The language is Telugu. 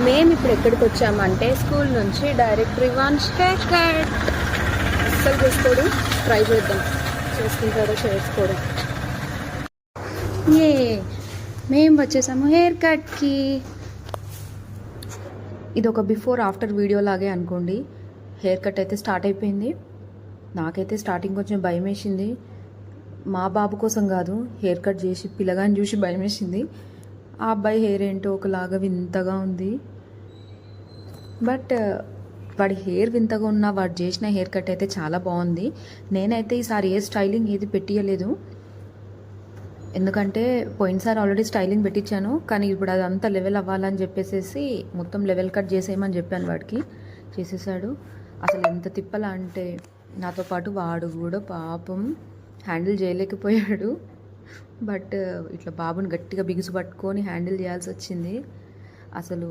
మేము ఇప్పుడు ఎక్కడికి వచ్చామంటే స్కూల్ నుంచి డైరెక్ట్ రివాన్స్ హెయిర్ కట్. అస్సలు చేసుకోడు, ట్రై చేద్దాం చేసుకుంటాడో చేసుకోడు. ఏ మేము వచ్చేసాము హెయిర్ కట్కి. ఇది ఒక బిఫోర్ ఆఫ్టర్ వీడియో లాగే అనుకోండి. హెయిర్ కట్ అయితే స్టార్ట్ అయిపోయింది. నాకైతే స్టార్టింగ్ కొంచెం భయం వేసింది. మా బాబు కోసం కాదు, హెయిర్ కట్ చేసి పిల్లగాని చూసి భయం వేసింది. ఆ అబ్బాయి హెయిర్ ఏంటో ఒకలాగా వింతగా ఉంది. బట్ వాడి హెయిర్ వింతగా ఉన్న వాడు చేసిన హెయిర్ కట్ అయితే చాలా బాగుంది. నేనైతే ఈసారి ఏ స్టైలింగ్ ఏది పెట్టియలేదు, ఎందుకంటే పోయినసారి ఆల్రెడీ స్టైలింగ్ పెట్టించాను. కానీ ఇప్పుడు అదంతా లెవెల్ అవ్వాలని చెప్పేసి మొత్తం లెవెల్ కట్ చేసేయమని చెప్పాను. వాడికి చేసేసాడు. అసలు ఎంత తిప్పలా అంటే నాతో పాటు వాడు కూడా పాపం హ్యాండిల్ చేయలేకపోయాడు. బట్ ఇట్లా బాబుని గట్టిగా బిగుసు పట్టుకొని హ్యాండిల్ చేయాల్సి వచ్చింది. అసలు